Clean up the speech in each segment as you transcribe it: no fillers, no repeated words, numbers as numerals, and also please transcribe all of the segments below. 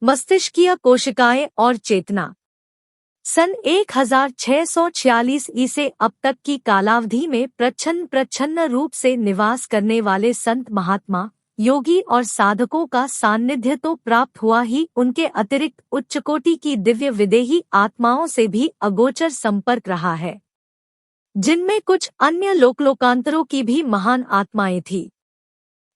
मस्तिष्कीय कोशिकाएं और चेतना। सन 1646 ई से अब तक की कालावधि में प्रच्छन्न रूप से निवास करने वाले संत महात्मा, योगी और साधकों का सान्निध्य तो प्राप्त हुआ ही, उनके अतिरिक्त उच्चकोटि की दिव्य विदेही आत्माओं से भी अगोचर संपर्क रहा है, जिनमें कुछ अन्य लोकांतरों की भी महान आत्माएं थी।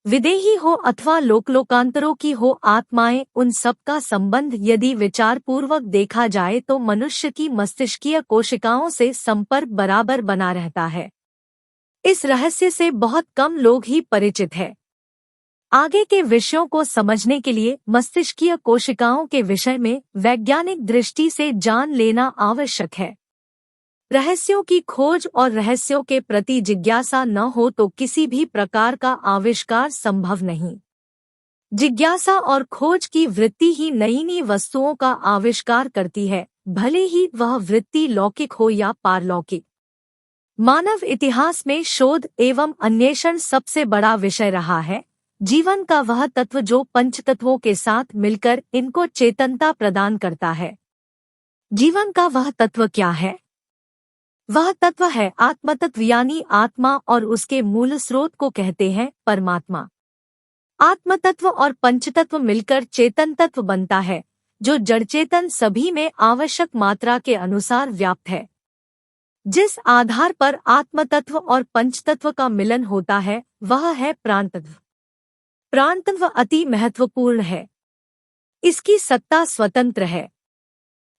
विदेही हो अथवा लोकांतरों की हो आत्माएं, उन सब का संबंध यदि विचारपूर्वक देखा जाए तो मनुष्य की मस्तिष्कीय कोशिकाओं से संपर्क बराबर बना रहता है। इस रहस्य से बहुत कम लोग ही परिचित हैं। आगे के विषयों को समझने के लिए मस्तिष्कीय कोशिकाओं के विषय में वैज्ञानिक दृष्टि से जान लेना आवश्यक है। रहस्यों की खोज और रहस्यों के प्रति जिज्ञासा न हो तो किसी भी प्रकार का आविष्कार संभव नहीं। जिज्ञासा और खोज की वृत्ति ही नई वस्तुओं का आविष्कार करती है, भले ही वह वृत्ति लौकिक हो या पारलौकिक। मानव इतिहास में शोध एवं अन्वेषण सबसे बड़ा विषय रहा है। जीवन का वह तत्व जो पंचतत्वों के साथ मिलकर इनको चेतनता प्रदान करता है। जीवन का वह तत्व क्या है? वह तत्व है आत्मतत्व, यानी आत्मा, और उसके मूल स्रोत को कहते हैं परमात्मा। आत्मतत्व और पंचतत्व मिलकर चेतन तत्व बनता है, जो जड़चेतन सभी में आवश्यक मात्रा के अनुसार व्याप्त है। जिस आधार पर आत्मतत्व और पंचतत्व का मिलन होता है वह है प्राणतत्व। प्राणतत्व अति महत्वपूर्ण है। इसकी सत्ता स्वतंत्र है।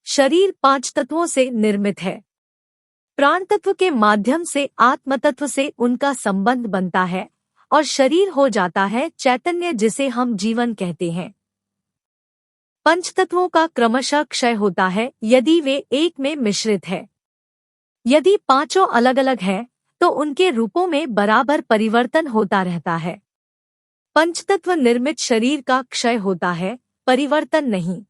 शरीर 5 तत्वों से निर्मित है। प्राणतत्व के माध्यम से आत्मतत्व से उनका संबंध बनता है और शरीर हो जाता है चैतन्य, जिसे हम जीवन कहते हैं। पंचतत्वों का क्रमशः क्षय होता है यदि वे एक में मिश्रित है। यदि 5 अलग अलग है तो उनके रूपों में बराबर परिवर्तन होता रहता है। पंचतत्व निर्मित शरीर का क्षय होता है, परिवर्तन नहीं।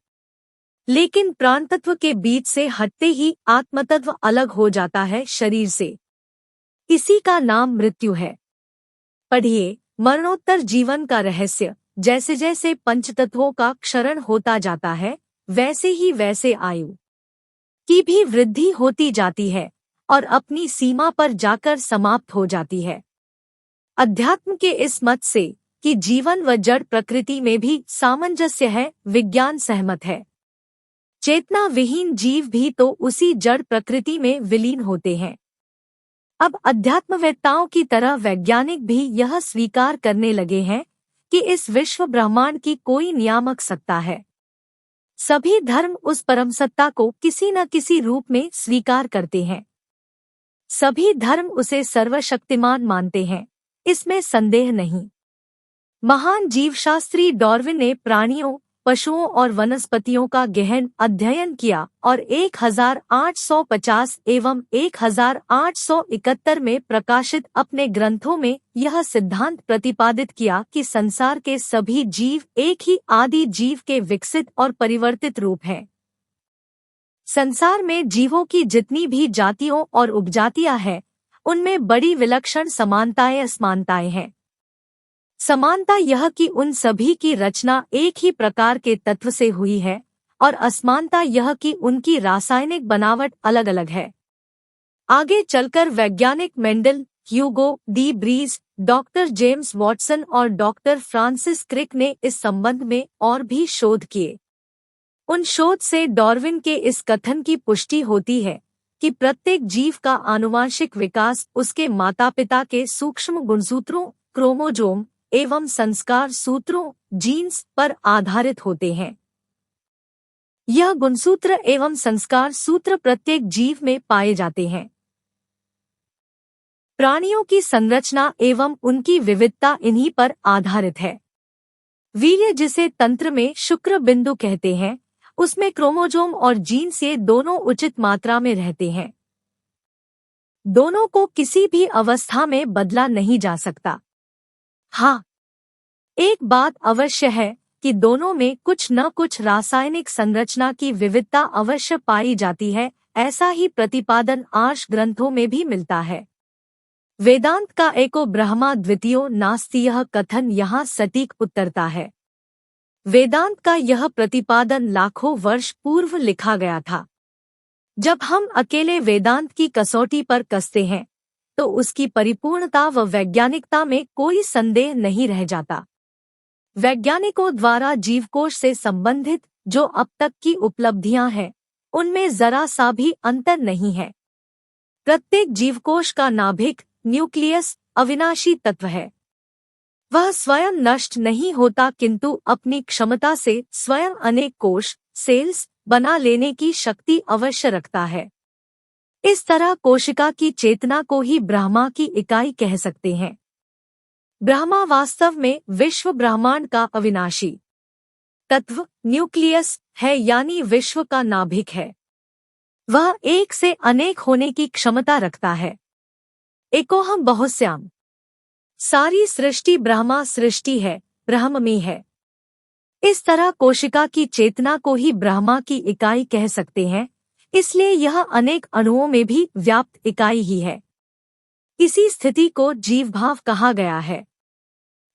लेकिन प्राणतत्व के बीच से हटते ही आत्मतत्व अलग हो जाता है शरीर से। इसी का नाम मृत्यु है। पढ़िए मरणोत्तर जीवन का रहस्य। जैसे जैसे पंचतत्वों का क्षरण होता जाता है वैसे ही वैसे आयु की भी वृद्धि होती जाती है और अपनी सीमा पर जाकर समाप्त हो जाती है। अध्यात्म के इस मत से कि जीवन व जड़ प्रकृति में भी सामंजस्य है, विज्ञान सहमत है। चेतना विहीन जीव भी तो उसी जड़ प्रकृति में विलीन होते हैं। अब अध्यात्मवेत्ताओं की तरह वैज्ञानिक भी यह स्वीकार करने लगे हैं कि इस विश्व ब्रह्मांड की कोई नियामक सत्ता है। सभी धर्म उस परम सत्ता को किसी न किसी रूप में स्वीकार करते हैं। सभी धर्म उसे सर्वशक्तिमान मानते हैं, इसमें संदेह नहीं। महान जीवशास्त्री डार्विन ने प्राणियों, पशुओं और वनस्पतियों का गहन अध्ययन किया और 1850 एवं 1871 में प्रकाशित अपने ग्रंथों में यह सिद्धांत प्रतिपादित किया कि संसार के सभी जीव एक ही आदि जीव के विकसित और परिवर्तित रूप हैं। संसार में जीवों की जितनी भी जातियों और उपजातियां हैं, उनमें बड़ी विलक्षण समानताएं असमानताएं हैं। समानता यह कि उन सभी की रचना एक ही प्रकार के तत्व से हुई है और असमानता यह कि उनकी रासायनिक बनावट अलग अलग है। आगे चलकर वैज्ञानिक Mendel, Hugo de Vries, doctor James Watson और डॉक्टर फ्रांसिस क्रिक ने इस संबंध में और भी शोध किए। उन शोध से डार्विन के इस कथन की पुष्टि होती है कि प्रत्येक जीव का आनुवांशिक विकास उसके माता पिता के सूक्ष्म गुणसूत्रों, क्रोमोजोम एवं संस्कार सूत्रों, जीन्स पर आधारित होते हैं। यह गुणसूत्र एवं संस्कार सूत्र प्रत्येक जीव में पाए जाते हैं। प्राणियों की संरचना एवं उनकी विविधता इन्हीं पर आधारित है। वीर्य, जिसे तंत्र में शुक्र बिंदु कहते हैं, उसमें क्रोमोजोम और जीन्स ये दोनों उचित मात्रा में रहते हैं। दोनों को किसी भी अवस्था में बदला नहीं जा सकता। हाँ, एक बात अवश्य है कि दोनों में कुछ न कुछ रासायनिक संरचना की विविधता अवश्य पाई जाती है। ऐसा ही प्रतिपादन आर्ष ग्रंथों में भी मिलता है। वेदांत का एको ब्रह्मा द्वितीयो नास्ति यह कथन यहाँ सटीक उतरता है। वेदांत का यह प्रतिपादन लाखों वर्ष पूर्व लिखा गया था। जब हम अकेले वेदांत की कसौटी पर कसते हैं तो उसकी परिपूर्णता व वैज्ञानिकता में कोई संदेह नहीं रह जाता। वैज्ञानिकों द्वारा जीवकोश से संबंधित जो अब तक की उपलब्धियां हैं, उनमें जरा सा भी अंतर नहीं है। प्रत्येक जीवकोश का नाभिक, न्यूक्लियस, अविनाशी तत्व है। वह स्वयं नष्ट नहीं होता किंतु अपनी क्षमता से स्वयं अनेक कोश, सेल्स बना लेने की शक्ति अवश्य रखता है। इस तरह कोशिका की चेतना को ही ब्रह्मा की इकाई कह सकते हैं। ब्रह्मा वास्तव में विश्व ब्रह्मांड का अविनाशी तत्व, न्यूक्लियस है, यानी विश्व का नाभिक है। वह एक से अनेक होने की क्षमता रखता है। एकोहम बहुश्याम। सारी सृष्टि ब्रह्मा सृष्टि है, ब्रह्ममय है। इस तरह कोशिका की चेतना को ही ब्रह्मा की इकाई कह सकते हैं, इसलिए यह अनेक अणुओं में भी व्याप्त इकाई ही है। इसी स्थिति को जीवभाव कहा गया है।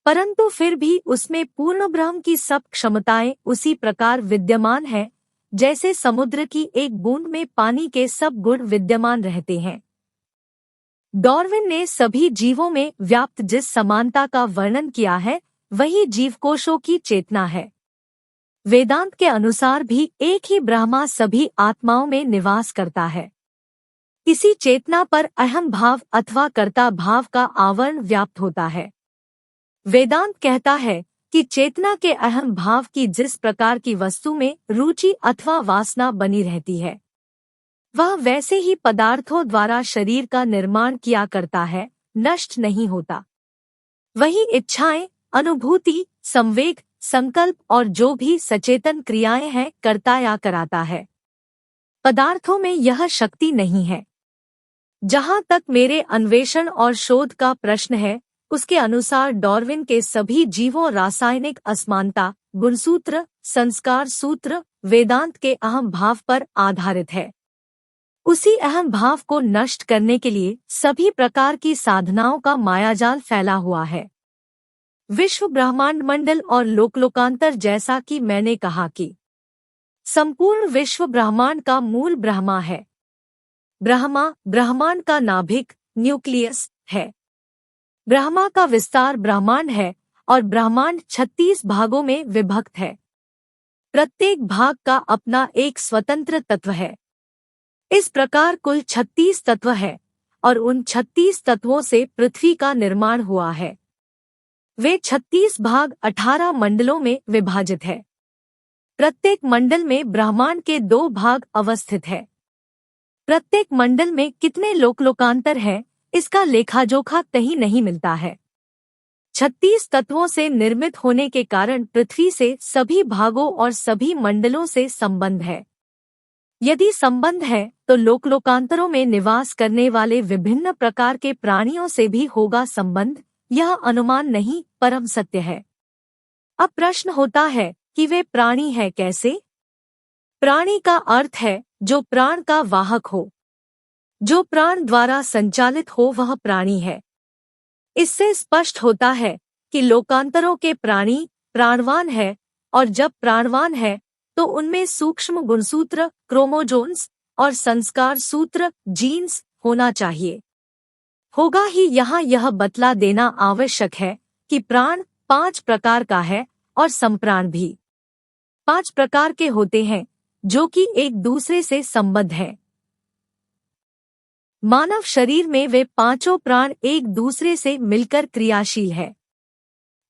परंतु फिर भी उसमें पूर्ण ब्रह्म की सब क्षमताएं उसी प्रकार विद्यमान हैं जैसे समुद्र की एक बूंद में पानी के सब गुण विद्यमान रहते हैं। डार्विन ने सभी जीवों में व्याप्त जिस समानता का वर्णन किया है वही जीवकोशों की चेतना है। वेदांत के अनुसार भी एक ही ब्रह्मा सभी आत्माओं में निवास करता है। इसी चेतना पर अहम भाव अथवा कर्ता भाव का आवरण व्याप्त होता है। वेदांत कहता है कि चेतना के अहम भाव की जिस प्रकार की वस्तु में रुचि अथवा वासना बनी रहती है, वह वैसे ही पदार्थों द्वारा शरीर का निर्माण किया करता है, नष्ट नहीं होता। वही इच्छाएं, अनुभूति, संवेग, संकल्प और जो भी सचेतन क्रियाएं हैं करता या कराता है। पदार्थों में यह शक्ति नहीं है। जहां तक मेरे अन्वेषण और शोध का प्रश्न है, उसके अनुसार डार्विन के सभी जीवों रासायनिक असमानता, गुणसूत्र, संस्कार सूत्र वेदांत के अहम भाव पर आधारित है। उसी अहम भाव को नष्ट करने के लिए सभी प्रकार की साधनाओं का मायाजाल फैला हुआ है। विश्व ब्रह्मांड मंडल और लोकलोकांतर, जैसा कि मैंने कहा कि संपूर्ण विश्व ब्रह्मांड का मूल ब्रह्मा है। ब्रह्मा ब्रह्मांड का नाभिक, न्यूक्लियस है। ब्रह्मा का विस्तार ब्रह्मांड है और ब्रह्मांड 36 भागों में विभक्त है। प्रत्येक भाग का अपना एक स्वतंत्र तत्व है। इस प्रकार कुल 36 तत्व है और उन 36 तत्वों से पृथ्वी का निर्माण हुआ है। वे 36 भाग 18 मंडलों में विभाजित है। प्रत्येक मंडल में ब्रह्मांड के 2 भाग अवस्थित है। प्रत्येक मंडल में कितने लोकलोकांतर है, इसका लेखाजोखा कहीं नहीं मिलता है। 36 तत्वों से निर्मित होने के कारण पृथ्वी से सभी भागों और सभी मंडलों से संबंध है। यदि संबंध है तो लोकलोकांतरों में निवास करने वाले विभिन्न प्रकार के प्राणियों से भी होगा संबंध। यह अनुमान नहीं, परम सत्य है। अब प्रश्न होता है कि वे प्राणी है कैसे? प्राणी का अर्थ है जो प्राण का वाहक हो, जो प्राण द्वारा संचालित हो, वह प्राणी है। इससे स्पष्ट होता है कि लोकांतरों के प्राणी प्राणवान है, और जब प्राणवान है तो उनमें सूक्ष्म गुणसूत्र, क्रोमोजोन्स और संस्कार सूत्र, जीन्स होना चाहिए। होगा ही। यहाँ यह बतला देना आवश्यक है कि प्राण 5 प्रकार का है और संप्राण भी 5 प्रकार के होते हैं, जो कि एक दूसरे से संबद्ध हैं। मानव शरीर में वे 5 प्राण एक दूसरे से मिलकर क्रियाशील है।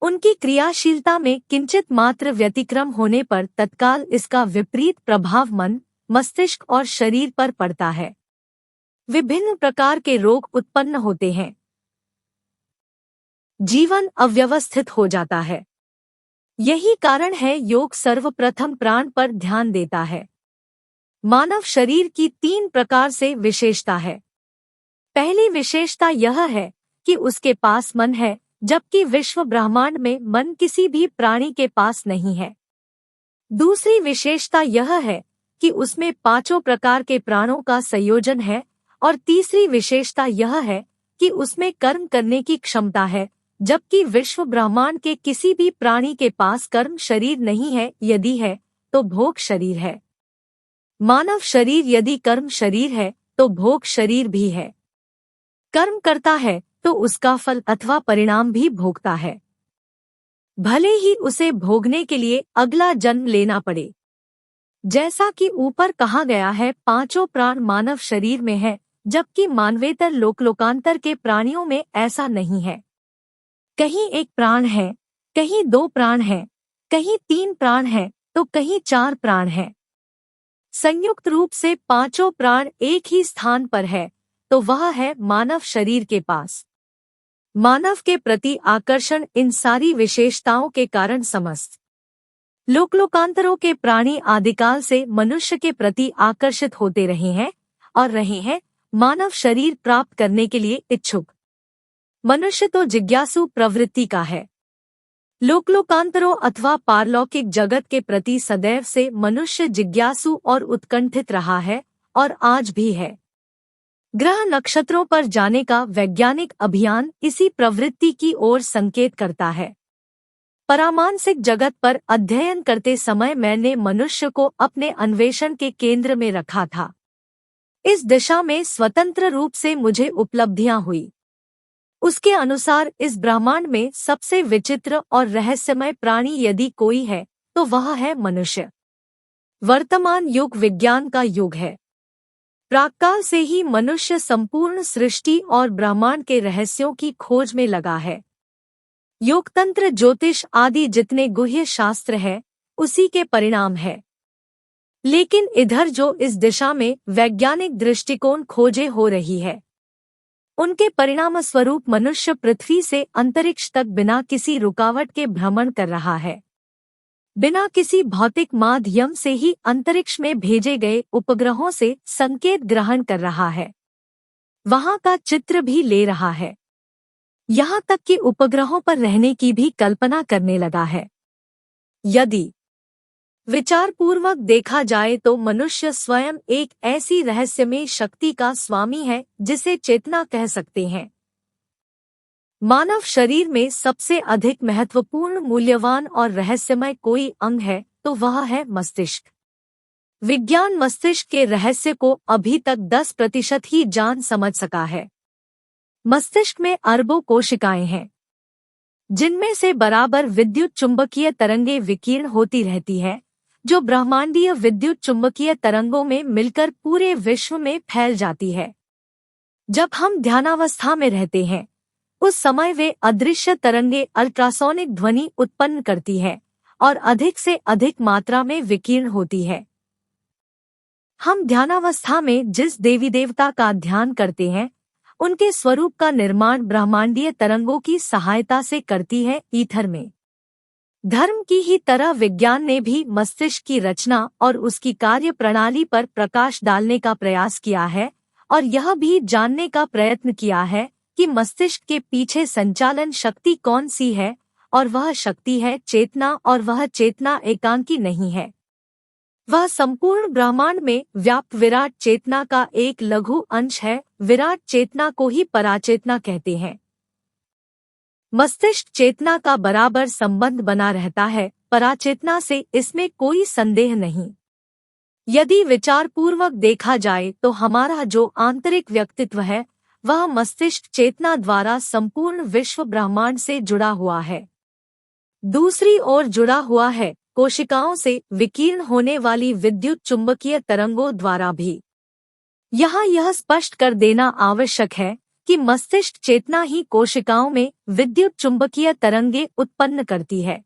उनकी क्रियाशीलता में किंचित मात्र व्यतिक्रम होने पर तत्काल इसका विपरीत प्रभाव मन, मस्तिष्क और शरीर पर पड़ता है। विभिन्न प्रकार के रोग उत्पन्न होते हैं। जीवन अव्यवस्थित हो जाता है। यही कारण है योग सर्वप्रथम प्राण पर ध्यान देता है। मानव शरीर की 3 प्रकार से विशेषता है। पहली विशेषता यह है कि उसके पास मन है, जबकि विश्व ब्रह्मांड में मन किसी भी प्राणी के पास नहीं है। दूसरी विशेषता यह है कि उसमें 5 प्रकार के प्राणों का संयोजन है, और तीसरी विशेषता यह है कि उसमें कर्म करने की क्षमता है, जबकि विश्व ब्रह्मांड के किसी भी प्राणी के पास कर्म शरीर नहीं है, यदि है तो भोग शरीर है। मानव शरीर यदि कर्म शरीर है तो भोग शरीर भी है। कर्म करता है तो उसका फल अथवा परिणाम भी भोगता है, भले ही उसे भोगने के लिए अगला जन्म लेना पड़े। जैसा कि ऊपर कहा गया है, पांचों प्राण मानव शरीर में है, जबकि मानवेतर लोकांतर के प्राणियों में ऐसा नहीं है। कहीं एक प्राण है, कहीं दो प्राण है, कहीं तीन प्राण है, तो कहीं चार प्राण है। संयुक्त रूप से पांचों प्राण एक ही स्थान पर है, तो वह है मानव शरीर के पास। मानव के प्रति आकर्षण इन सारी विशेषताओं के कारण समस्त लोकांतरों के प्राणी आदिकाल से मनुष्य के प्रति आकर्षित होते रहे हैं और रहे हैं, मानव शरीर प्राप्त करने के लिए इच्छुक। मनुष्य तो जिज्ञासु प्रवृत्ति का है। लोकांतरों अथवा पारलौकिक जगत के प्रति सदैव से मनुष्य जिज्ञासु और उत्कंठित रहा है और आज भी है। ग्रह नक्षत्रों पर जाने का वैज्ञानिक अभियान इसी प्रवृत्ति की ओर संकेत करता है। पारमांसिक जगत पर अध्ययन करते समय मैंने मनुष्य को अपने अन्वेषण के केंद्र में रखा था। इस दिशा में स्वतंत्र रूप से मुझे उपलब्धियां हुई। उसके अनुसार इस ब्रह्मांड में सबसे विचित्र और रहस्यमय प्राणी यदि कोई है तो वह है मनुष्य। वर्तमान युग विज्ञान का युग है। प्राक्काल से ही मनुष्य संपूर्ण सृष्टि और ब्रह्मांड के रहस्यों की खोज में लगा है। योगतंत्र, ज्योतिष आदि जितने गुह्य शास्त्र है उसी के परिणाम है। लेकिन इधर जो इस दिशा में वैज्ञानिक दृष्टिकोण खोजे हो रही है, उनके परिणाम स्वरूप मनुष्य पृथ्वी से अंतरिक्ष तक बिना किसी रुकावट के भ्रमण कर रहा है। बिना किसी भौतिक माध्यम से ही अंतरिक्ष में भेजे गए उपग्रहों से संकेत ग्रहण कर रहा है, वहां का चित्र भी ले रहा है। यहाँ तक कि उपग्रहों पर रहने की भी कल्पना करने लगा है। यदि विचारपूर्वक देखा जाए तो मनुष्य स्वयं एक ऐसी रहस्यमय शक्ति का स्वामी है जिसे चेतना कह सकते हैं। मानव शरीर में सबसे अधिक महत्वपूर्ण, मूल्यवान और रहस्यमय कोई अंग है तो वह है मस्तिष्क। विज्ञान मस्तिष्क के रहस्य को अभी तक 10% ही जान समझ सका है। मस्तिष्क में अरबों कोशिकाएं हैं, जिनमें से बराबर विद्युत चुंबकीय तरंगें विकीर्ण होती रहती है, जो ब्रह्मांडीय विद्युत चुंबकीय तरंगों में मिलकर पूरे विश्व में फैल जाती है। जब हम ध्यानावस्था में रहते हैं उस समय वे अदृश्य तरंगें अल्ट्रासोनिक ध्वनि उत्पन्न करती है और अधिक से अधिक मात्रा में विकीर्ण होती है। हम ध्यानावस्था में जिस देवी देवता का ध्यान करते हैं उनके स्वरूप का निर्माण ब्रह्मांडीय तरंगों की सहायता से करती है ईथर में। धर्म की ही तरह विज्ञान ने भी मस्तिष्क की रचना और उसकी कार्य प्रणाली पर प्रकाश डालने का प्रयास किया है और यह भी जानने का प्रयत्न किया है कि मस्तिष्क के पीछे संचालन शक्ति कौन सी है, और वह शक्ति है चेतना, और वह चेतना एकांकी नहीं है। वह संपूर्ण ब्रह्मांड में व्याप्त विराट चेतना का एक लघु अंश है। विराट चेतना को ही पराचेतना कहते हैं। मस्तिष्क चेतना का बराबर संबंध बना रहता है पराचेतना से, इसमें कोई संदेह नहीं। यदि विचारपूर्वक देखा जाए तो हमारा जो आंतरिक व्यक्तित्व है वह मस्तिष्क चेतना द्वारा संपूर्ण विश्व ब्रह्मांड से जुड़ा हुआ है। दूसरी ओर जुड़ा हुआ है कोशिकाओं से विकीर्ण होने वाली विद्युत चुंबकीय तरंगों द्वारा भी। यहाँ यह स्पष्ट कर देना आवश्यक है कि मस्तिष्क चेतना ही कोशिकाओं में विद्युत चुंबकीय तरंगें उत्पन्न करती है।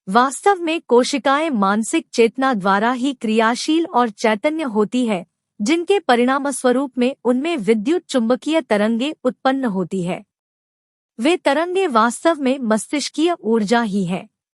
वास्तव में कोशिकाएं मानसिक चेतना द्वारा ही क्रियाशील और चैतन्य होती है, जिनके परिणामस्वरूप में उनमें विद्युत चुंबकीय तरंगें उत्पन्न होती है। वे तरंगें वास्तव में मस्तिष्कीय ऊर्जा ही है।